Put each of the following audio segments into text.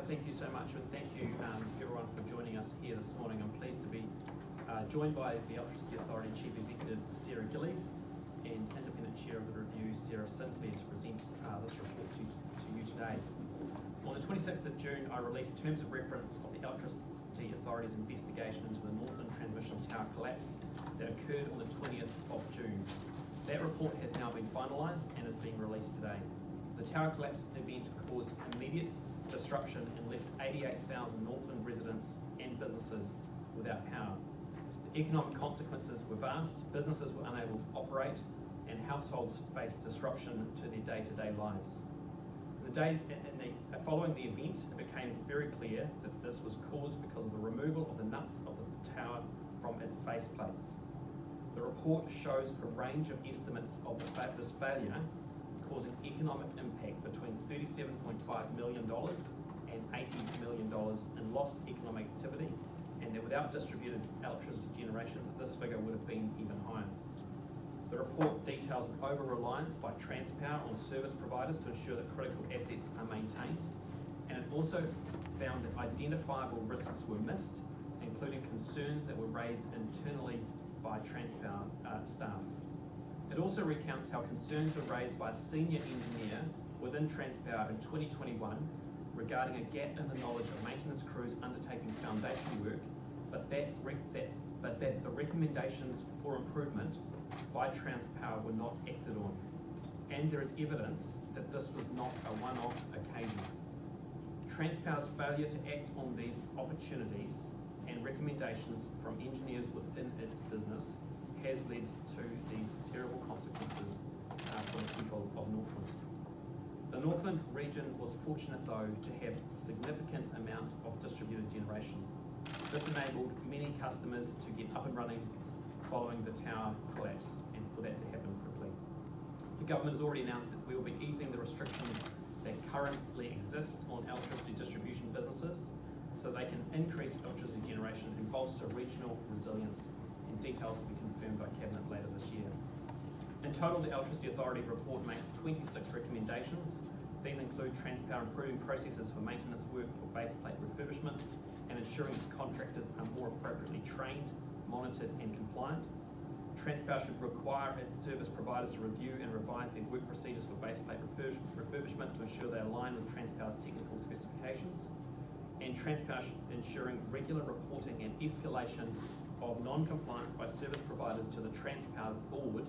thank you so much, and thank you everyone for joining us here this morning. I'm pleased to be joined by the Electricity Authority Chief Executive Sarah Gillies and Independent Chair of the Review Sarah Sinclair to present this report to you today. On the 26th of June, I released terms of reference of the Electricity Authority's investigation into the Northland transmission tower collapse that occurred on the 20th of June. That report has now been finalised and is being released today. The tower collapse event caused immediate disruption and left 88,000 Northland residents and businesses without power. The economic consequences were vast, businesses were unable to operate, and households faced disruption to their day-to-day lives. Following the event, it became very clear that this was caused because of the removal of the nuts of the tower from its base plates. The report shows a range of estimates of this failure causing economic impact between $37.5 million and $80 million in lost economic activity, and that without distributed electricity generation, this figure would have been even higher. The report details an over-reliance by Transpower on service providers to ensure that critical assets are maintained, and it also found that identifiable risks were missed, including concerns that were raised internally by Transpower staff. It also recounts how concerns were raised by a senior engineer within Transpower in 2021 regarding a gap in the knowledge of maintenance crews undertaking foundation work, but that the recommendations for improvement by Transpower were not acted on. And there is evidence that this was not a one-off occasion. Transpower's failure to act on these opportunities and recommendations from engineers within its business has led to these terrible consequences for the people of Northland. The Northland region was fortunate though to have a significant amount of distributed generation. This enabled many customers to get up and running following the tower collapse and for that to happen quickly. The government has already announced that we will be easing the restrictions that currently exist on electricity distribution businesses so they can increase electricity generation and bolster regional resilience. And details will be confirmed by Cabinet later this year. In total, the Electricity Authority report makes 26 recommendations. These include Transpower improving processes for maintenance work for base plate refurbishment and ensuring its contractors are more appropriately trained, monitored and compliant. Transpower should require its service providers to review and revise their work procedures for base plate refurbishment to ensure they align with Transpower's technical specifications. And Transpower ensuring regular reporting and escalation of non-compliance by service providers to the Transpower's board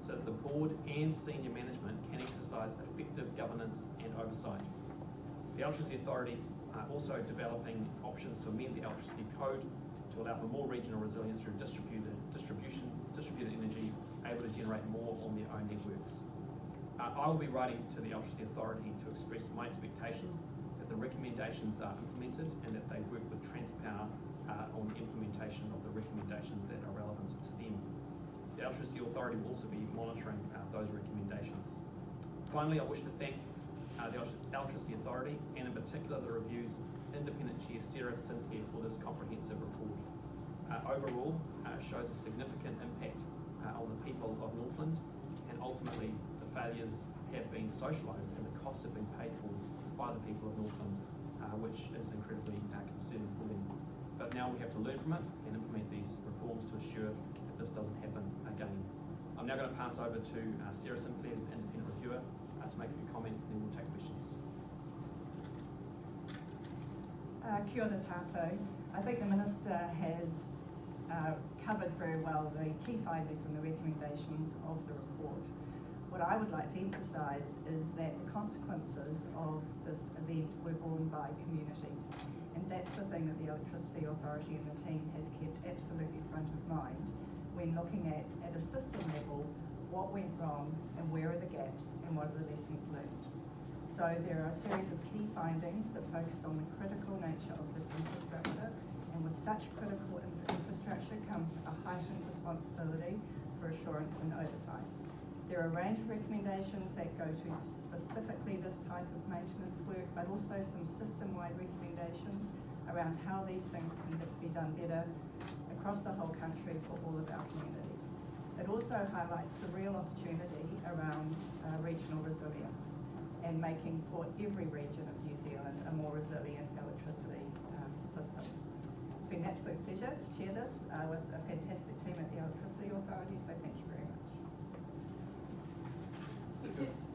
so that the board and senior management can exercise effective governance and oversight. The Electricity Authority are also developing options to amend the electricity code to allow for more regional resilience through distributed energy able to generate more on their own networks. I will be writing to the Electricity Authority to express my expectation that the recommendations are implemented and that they work with Transpower on the implementation of the recommendations that are relevant to them. The Electricity Authority will also be monitoring those recommendations. Finally, I wish to thank the Electricity Authority and in particular the Review's Independent Chair Sarah Sinclair for this comprehensive report. Overall, it shows a significant impact on the people of Northland, and ultimately the failures have been socialised and the costs have been paid for by the people of Northland, which is incredibly concerning for them. But now we have to learn from it and implement these reforms to assure that this doesn't happen again. I'm now going to pass over to Sarah Sinclair, who's the independent reviewer, to make a few comments, and then we'll take questions. Kia ora tātou. I think the Minister has covered very well the key findings and the recommendations of the report. What I would like to emphasise is that the consequences of this event were borne by communities. And that's the thing that the Electricity Authority and the team has kept absolutely front of mind when looking at a system level, what went wrong and where are the gaps and what are the lessons learned. So there are a series of key findings that focus on the critical nature of this infrastructure, and with such critical infrastructure comes a heightened responsibility for assurance and oversight. There are a range of recommendations that go to specifically this type of maintenance work, but also some system-wide recommendations around how these things can be done better across the whole country for all of our communities. It also highlights the real opportunity around regional resilience and making for every region of New Zealand a more resilient absolute pleasure to chair this with a fantastic team at the Electricity Authority, so thank you very much.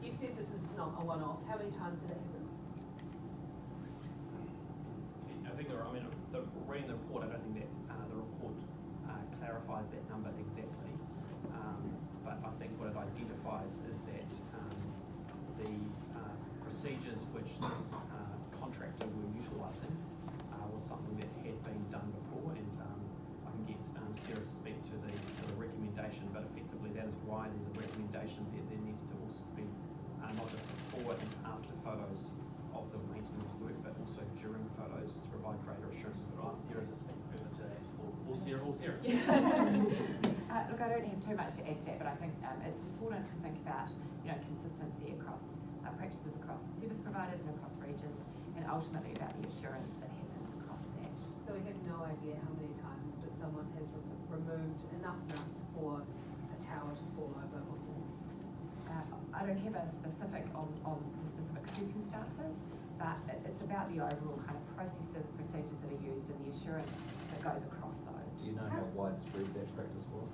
You've said this is not a one-off. How many times did it happen? I think reading the report, I don't think that the report clarifies that number exactly. But I think what it identifies is that the procedures which this contractor were utilising was something that had been done before, and I can get Sarah to speak to the recommendation, but effectively that is why there's a recommendation that there needs to also be not just before and after photos of the maintenance work, but also during photos to provide greater assurances. I'll ask Sarah to speak further to that, or Sarah. Look, I don't have too much to add to that, but I think it's important to think about, consistency across practices across service providers and across regions, and ultimately about the assurance that happens across that. So we have no idea how many times that someone has removed enough nuts for a tower to fall over before. I don't have a specific on the specific circumstances, but it's about the overall kind of processes, procedures that are used, and the assurance that goes across those. Do you know how widespread that practice was?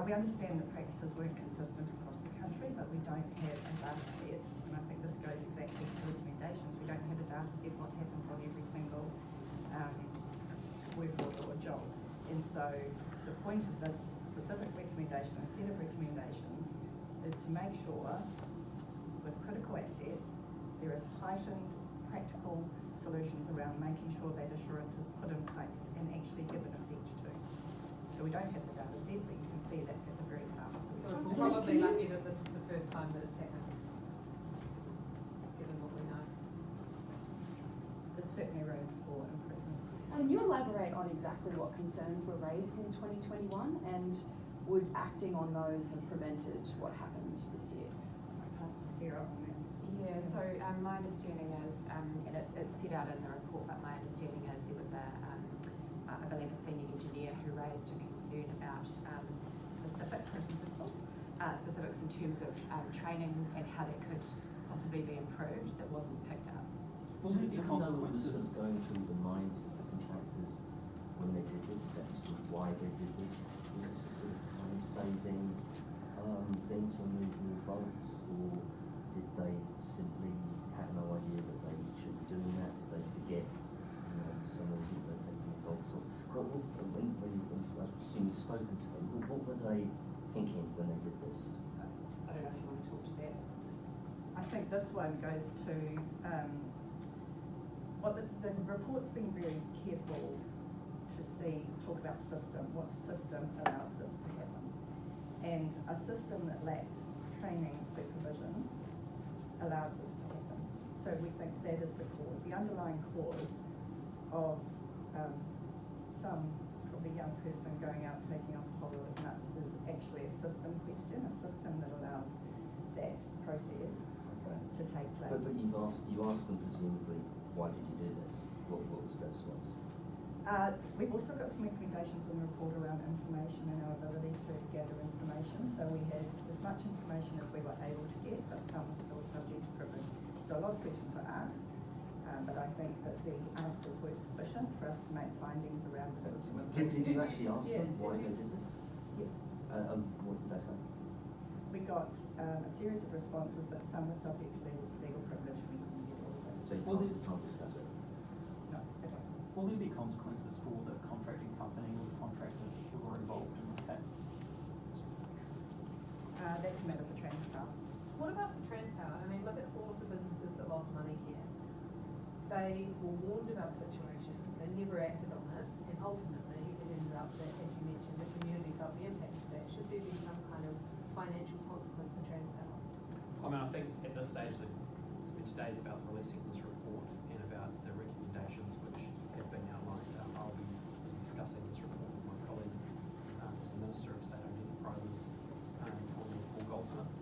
We understand that practices weren't consistent across the country, but we don't have a data set, and I think this goes exactly to the recommendations. We don't have a data set what happens on every single work order or job. And so the point of this specific recommendation, a set of recommendations, is to make sure with critical assets there is heightened practical solutions around making sure that assurance is put in place and actually given effect to. So we don't have the data set, but you can see that's at the very heart of So it. we're probably lucky that this is the first time that it's happened, given what we know. There's certainly room for improvement. Can you elaborate on exactly what concerns were raised in 2021 and would acting on those have prevented what happened this year? I'll pass to Sarah on that. Yeah, so my understanding is, and it's set out in the report, but my understanding is there was I believe a senior engineer who raised a concern about specifics in terms of training and how that could possibly be improved that wasn't picked up. Well, the consequences going through the minds of the contractors when they did this, is that just why they did this? Was this a sort of time-saving thing to move more bolts, or did they simply have no idea that they should be doing that? Did they forget, for some reason they're taking the bolts off? When I assume you've spoken to them, what were they thinking when they did this? So I don't know if you want to talk to that. I think this one goes to what the report's been very careful to talk about system, what system allows this to happen. And a system that lacks training and supervision allows this to happen. So we think that is the cause. The underlying cause of some probably young person going out taking off a whole lot of nuts is actually a system question, a system that allows that process to take place. But you asked them presumably, why did you do this? What was their response? We've also got some recommendations in the report around information and our ability to gather information. So we had as much information as we were able to get, but some are still subject to privilege. So a lot of questions were asked, but I think that the answers were sufficient for us to make findings around the system. Did you actually ask them why did they you? did this? Yes. What did they say? We got a series of responses, but some were subject to legal privilege, and we couldn't get all of them. So you can't discuss it? No, I don't. Will there be consequences for the contracting company or the contractors who are involved in this case? That's a matter for Transpower. What about the Transpower? I mean, look at all of the businesses that lost money here. They were warned about the situation, they never acted on it, and ultimately it ended up that, as you mentioned, the community felt the impact of that. Should there be some kind of financial consequence for Transpower? I mean, I think at this stage, today's about releasing this report and about the recommendations which have been outlined. I'll be discussing this report with my colleague, who's the Minister of State-Owned Enterprises, Paul Goldsmith.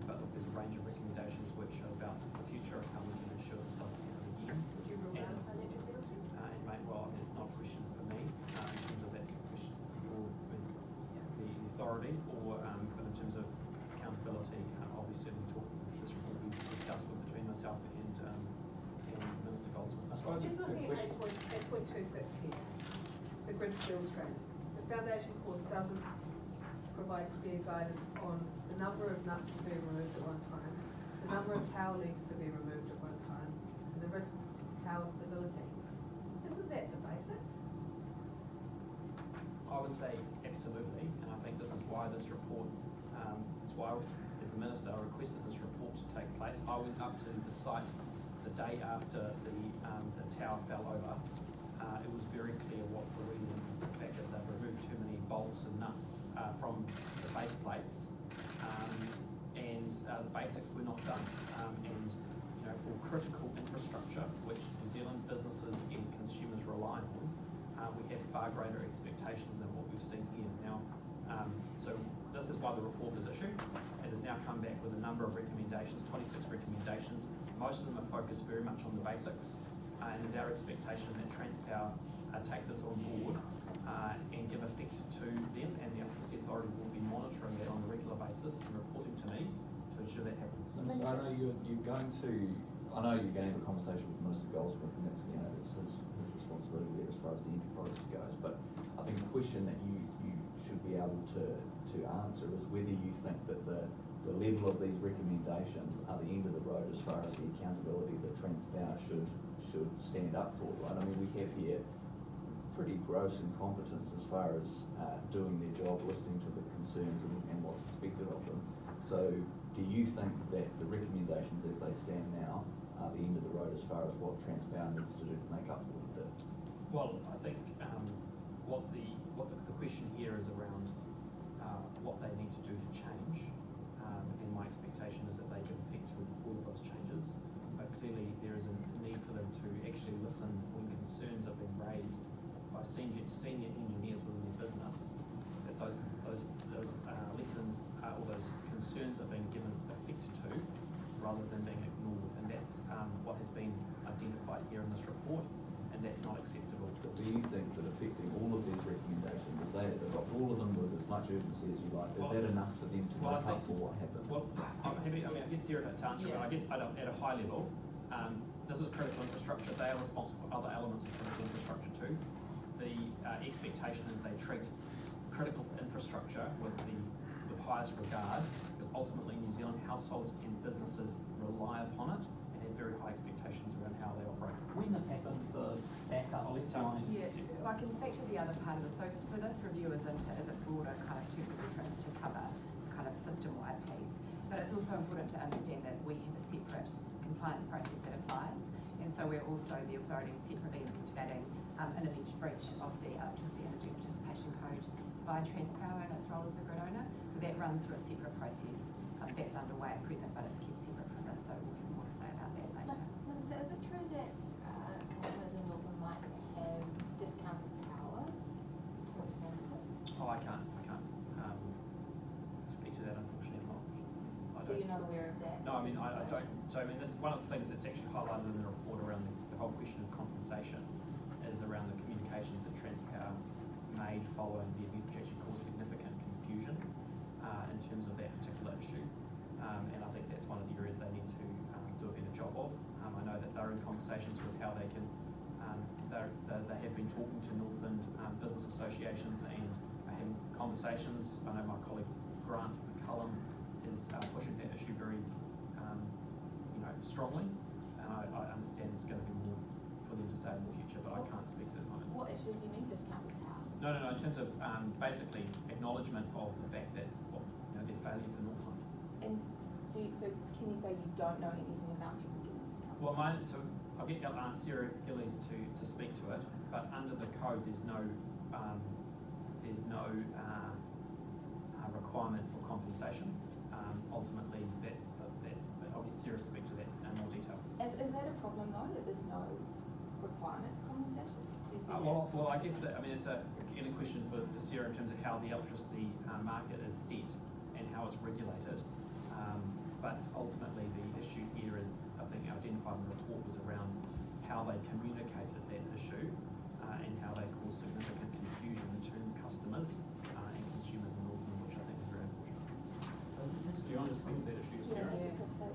But look, there's a range of recommendations which are about the future of how we can ensure this doesn't happen again. Would you rule out a financial penalty? It's not a question for me, in terms of that's a question for the authority, or but in terms of accountability, I'll be certainly talking, this report will be discussed between myself and Just looking at 8.26 here, the grid skills training. The foundation course doesn't provide clear guidance on the number of nuts to be removed at one time, the number of tower legs to be removed at one time, and the risks to tower stability. Isn't that the basics? I would say absolutely, and I think this is why this report, is why, as the Minister, I requested this report to take place. I went up to the site the day after the tower fell over. It was very clear what the reason, the fact that they've removed too many bolts and nuts from the base plates, and the basics were not done. And you know, for critical infrastructure, which New Zealand businesses and consumers rely on, we have far greater expectations than what we've seen here now. So this is why the report was issued. It has now come back with a number of recommendations, 26 recommendations. Most of them are focused very much on the basics, and it's our expectation that Transpower take this on board and give effect to them, and the Electricity Authority will be monitoring that on a regular basis and reporting to me to ensure that happens. So I know you're going to have a conversation with Minister Goldsmith, and that's, you know, it's his responsibility there as far as the enterprise goes. But I think a question that you should be able to answer is whether you think that the level of these recommendations are the end of the road as far as the accountability that Transpower should stand up for, right? I mean, we have here pretty gross incompetence as far as doing their job, listening to the concerns and what's expected of them. So do you think that the recommendations as they stand now are the end of the road as far as what Transpower needs to do to make up for what it did? Well, I think what the question here is around what they need to do to change, and my expectation is that they give effect to all of those changes. But clearly, there is a need for them to actually listen when concerns are being raised by senior engineers within their business. That those lessons or those concerns are being given effect to, rather than being ignored, and that's what has been identified here in this report, and that's not acceptable. But do you think that affecting all of these recommendations, if they adopt all of them with as much urgency as you like, is that enough for them to make up for what happened? Well, I'm happy, I get Sarah to answer, but I guess at a high level, this is critical infrastructure. They are responsible for other elements of critical infrastructure too. The expectation is they treat critical infrastructure with highest regard, because ultimately New Zealand households and businesses rely upon it and have very high expectations around how they operate. When this happened, the backup lines. Yeah, I can speak to the other part of it. So this review is a broader kind of terms of reference to cover kind of system-wide piece. But it's also important to understand that we have a separate compliance process that applies. And so we're also, the authority is separately investigating an alleged breach of the Electricity Industry Participation Code by Transpower and its role as the grid owner. So that runs through a separate process that's underway at present, but it's kept separate from this. So we'll have more to say about that later. Minister, is it true that customers in Northland might have discounted power to respond to this? Oh, I can't speak to that, unfortunately. So you're not aware of that? No, I mean, I don't. So, I mean, this is one of the things that's actually highlighted in the report around the whole question of compensation is around the communications that Transpower made following the event, which actually caused significant confusion in terms of that particular issue. And I think that's one of the areas they need to do a better job of. I know that they're in conversations with how they can, they have been talking to Northland business associations and are having conversations. I know my colleague Grant McCullum is pushing that issue very strongly, and I understand there's going to be more for them to say in the future, but I can't speak to it at the moment. What issue do you mean discounted power? No, in terms of basically acknowledgement of the fact that their failure for Northland. And so can you say you don't know anything about people getting discounted? Well, I'll get Sarah Gillies to speak to it, but under the code there's no requirement for compensation. Ultimately, I'll get Sarah to speak to that in more detail. Is that a problem though, that there's no requirement for compensation? Do you see that? Well, I guess that, it's a question for Sarah in terms of how the electricity market is set and how it's regulated. But ultimately, the issue here is, I think, identified in the report was around how they communicated that issue and how they caused significant confusion to customers and consumers in Northland, which I think is very unfortunate. Do you want to speak to that issue, Sarah?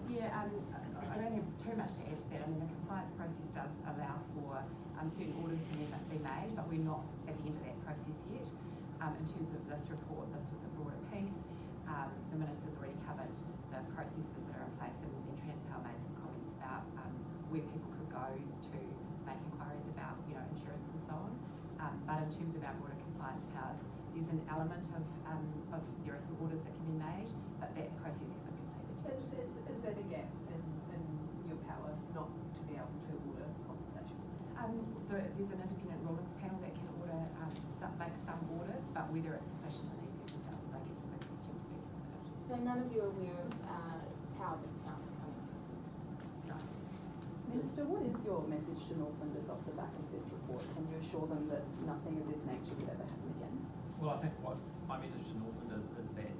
Yeah, I don't have too much to add to that. I mean, the compliance process does allow for certain orders to never be made, but we're not at the end of that process yet. In terms of this report, this was a broader piece. The Minister's already covered the processes that are in place, and then Transpower made some comments about where people could go to make inquiries about, insurance and so on. But in terms of our broader compliance powers, there's an element of there are some orders that can be made, but that process isn't completed yet. Is that a gap in your power not to be able to order compensation? There's an independent rulings panel that can order, make some orders, but whether it's sufficient in these circumstances, I guess, is a question to be considered. So none of you are aware of power discounts coming through? No. Minister, what is your message to Northlanders off the back of this report? Can you assure them that nothing of this nature would ever happen again? Well, I think what my message to Northland is that,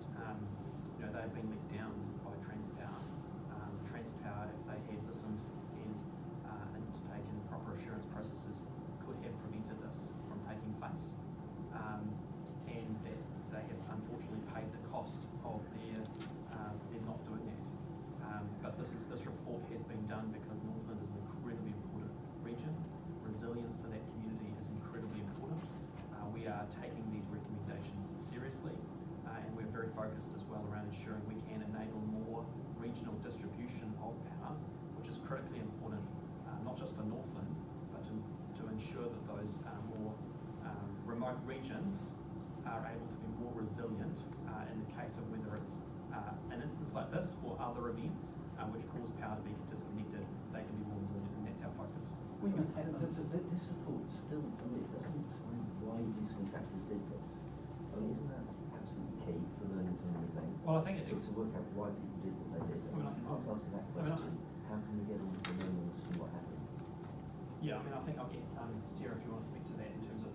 they've been let down by Transpower. Transpower, if they had listened and undertaken proper assurance processes, could have prevented this from taking place. And that they have unfortunately paid the cost of their not doing that. But this report has been done because Northland is an incredibly important region. Resilience to that community is incredibly important. We are taking these recommendations seriously, and we're very focused as well around ensuring we can enable more regional distribution of power, which is critically important, not just for Northland, but to ensure that those more remote regions are able to be more resilient in the case of whether it's an instance like this or other events which cause power to be disconnected, they can be more resilient, and that's our focus. This report still, it doesn't explain why these contractors did this. Isn't that absolutely key for learning from the event? Well, I think it's to work out why people did what they did. If you can't answer that question, how can we get all the learnings from what happened? Yeah, I think I'll get Sarah if you want to speak to that in terms of.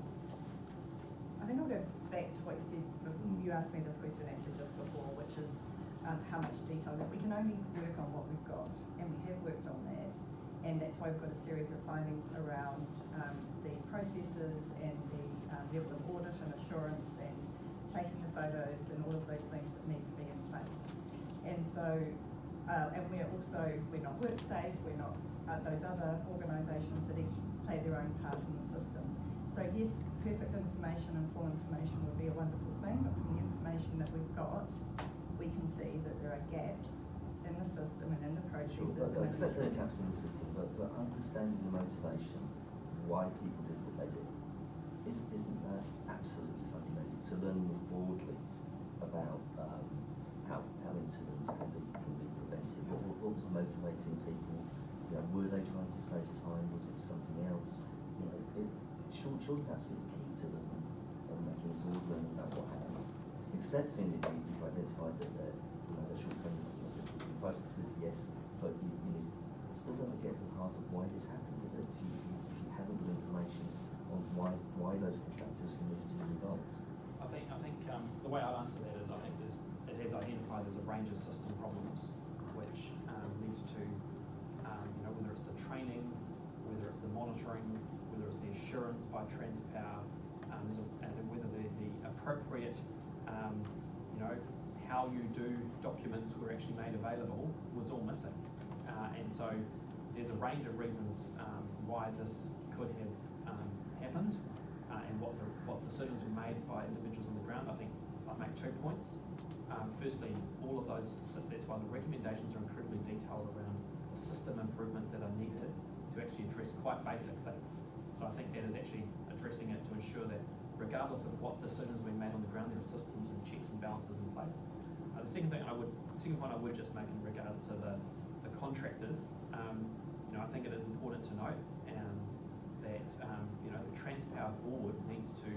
I think I'll go back to what you said before. You asked me this question actually just before, which is how much detail. That we can only work on what we've got, and we have worked on that, and that's why we've got a series of findings around the processes and the level of audit and assurance and taking the photos and all of those things that need to be in place. And so, and we're not WorkSafe, we're not those other organisations that each play their own part in the system. So yes, perfect information and full information would be a wonderful thing, but from the information that we've got, we can see that there are gaps in the system and in the processes. Sure, but accept there are gaps in the system, but understanding the motivation, why people did what they did, isn't that absolutely fundamental to learn more broadly about how incidents can be prevented? What was motivating people? Were they trying to save time? Was it something else? Surely that's the key to them and making us all learn about what happened. Accepting that you've identified that there are shortcomings in the systems and processes, yes, but it still doesn't get to the heart of why this happened. If you haven't got information on why those contractors can move to new goals. I think the way I'll answer that is I think it has identified there's a range of system problems which needs to, whether it's the training, whether it's the monitoring, whether it's the assurance by Transpower, and whether the appropriate, how you do documents were actually made available was all missing. And so there's a range of reasons why this could have happened and what decisions were made by individuals on the ground. I think I'll make 2 points. Firstly, all of those, that's why the recommendations are incredibly detailed around the system improvements that are needed to actually address quite basic things. So I think that is actually addressing it to ensure that regardless of what decisions have been made on the ground, there are systems and checks and balances in place. The second point I would just make in regards to the contractors, I think it is important to note that the Transpower board needs to,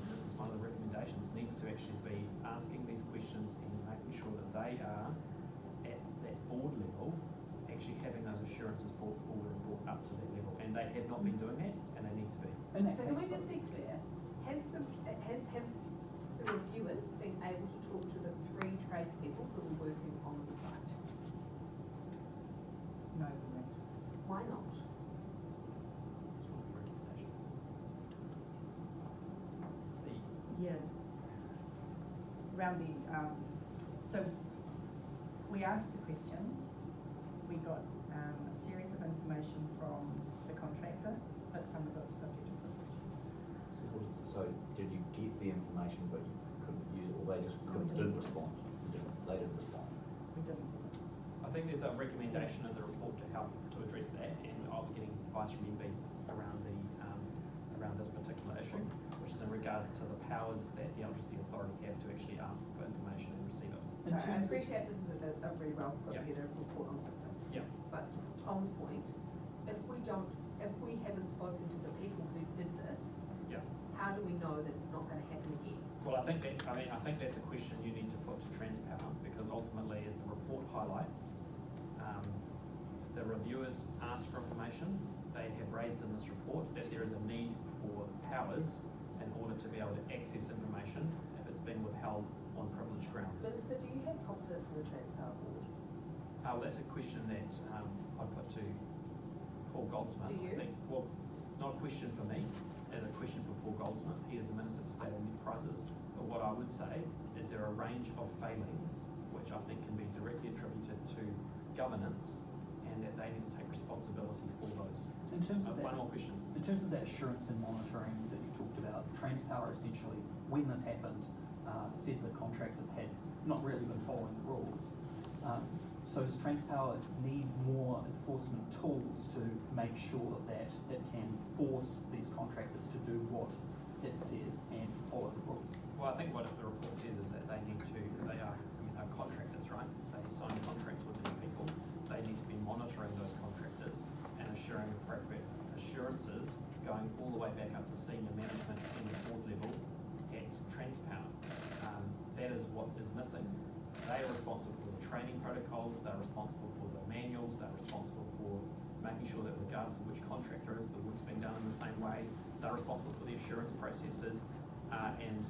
this is one of the recommendations, needs to actually be asking these questions and making sure that they are at that board level actually having those assurances brought forward and brought up to that level, and they have not been doing that, and they need to be. So can we just be clear? Have the reviewers been able to talk to the 3 tradespeople who were working on the site? No, correct. Why not? It's one of the recommendations. Yeah. Around the, so we asked the questions, we got a series of information from some of those subject of privilege. So did you get the information but you couldn't use it, or they just No, we didn't didn't. respond? They didn't respond. We didn't. I think there's a recommendation in the report to help to address that, and I'll be getting advice from MB around the around this particular issue, which is in regards to the powers that the Electricity Authority have to actually ask for information and receive it. In So I terms of- appreciate this is a very well put Yeah. together report on systems. Yeah. But to Tom's point, if we haven't spoken to the people who did this, Yeah. how do we know that it's not gonna happen again? Well, I think that's a question you need to put to Transpower, because ultimately, as the report highlights, the reviewers asked for information. They have raised in this report that there is a need for powers in order to be able to access information if it's been withheld on privileged grounds. Minister, do you have confidence in the Transpower board? Well, that's a question that I'd put to Paul Goldsmith. Do you? I think, well, it's not a question for me, it's a question for Paul Goldsmith. He is the Minister for State Enterprises. But what I would say is there are a range of failings which I think can be directly attributed to governance, and that they need to take responsibility for those. In terms of that, One more question. in terms of that assurance and monitoring that you talked about, Transpower essentially, when this happened, said that contractors had not really been following the rules. So does Transpower need more enforcement tools to make sure that it can force these contractors to do what it says and follow the rules? Well, I think what the report says is that they are, contractors, right? They sign contracts with these people. They need to be monitoring those contractors and assuring appropriate assurances going all the way back up to senior management and the board level at Transpower. That is what is missing. They are responsible for the training protocols, they're responsible for the manuals, they're responsible for making sure that regardless of which contractor is, the work's being done in the same way. They're responsible for the assurance processes, and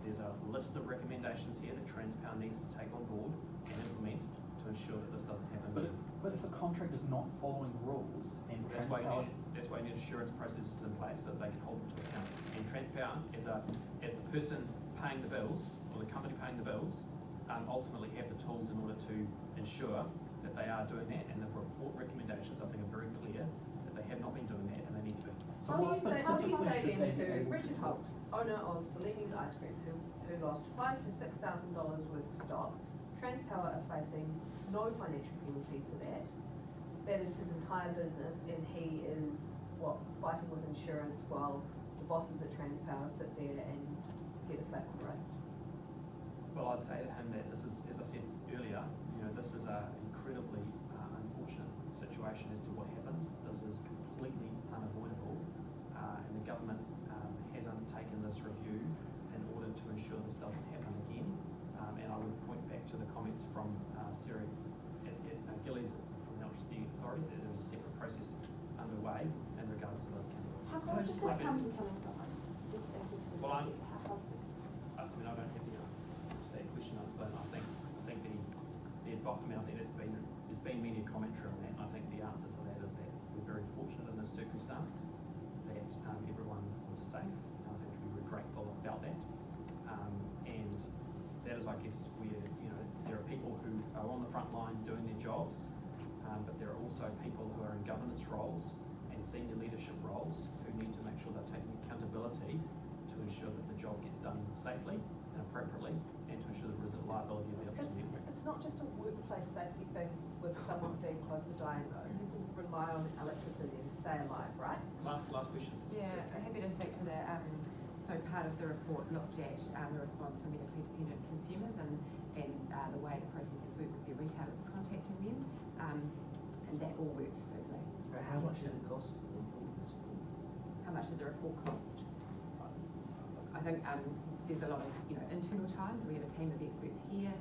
there's a list of recommendations here that Transpower needs to take on board and implement to ensure that this doesn't happen again. But if a contractor's not following rules and That's why Transpower, you need assurance processes in place so that they can hold them to account. And Transpower, as the person paying the bills, or the company paying the bills, ultimately have the tools in order to ensure that they are doing that. And the report recommendations, I think, are very clear that they have not been doing that and they need to be. So How what do you specifically say should then they be to able to Richard do? Holtz, owner of Salimi's Ice Cream, who lost $5,000 to $6,000 worth of stock? Transpower are facing no financial penalty for that. That is his entire business, and he is, fighting with insurance while the bosses at Transpower sit there and get a slap on the wrist. Well, I'd say to him that this is, as I said earlier, this is an incredibly unfortunate situation as to what happened. This is completely unavoidable, and the government has undertaken this review in order to ensure this doesn't happen again. And I would point back to the comments from Sarah at Gillies from the Electricity Authority that there is a separate process underway in regards to those candidates. How close is this company coming from? Just into the Well, subject, how close is it? I don't have the answer to that question, but I think the advice, I think there's been media commentary on that, and I think the answer to that is that we're very fortunate in this circumstance that everyone was safe, and I think we're grateful about that. And that is, I guess, where, there are people who are on the front line doing their jobs, but there are also people who are in governance roles and senior leadership roles who need to make sure they're taking accountability to ensure that the job gets done safely and appropriately, and to ensure the reliability of the electricity network. It's not just a workplace safety thing with someone being close to dying though. People rely on electricity to stay alive, right? Last questions. Yeah, happy to speak to that. So part of the report looked at the response from medically dependent consumers and the way the processes work with their retailers contacting them, and that all works smoothly. How much does it cost? How much did the report cost? I think there's a lot of internal time, so we have a team of experts here.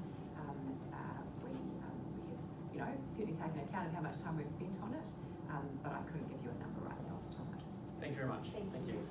We have certainly taken account of how much time we've spent on it, but I couldn't give you a number right now off the top of my head. Thank you very much. Thank you.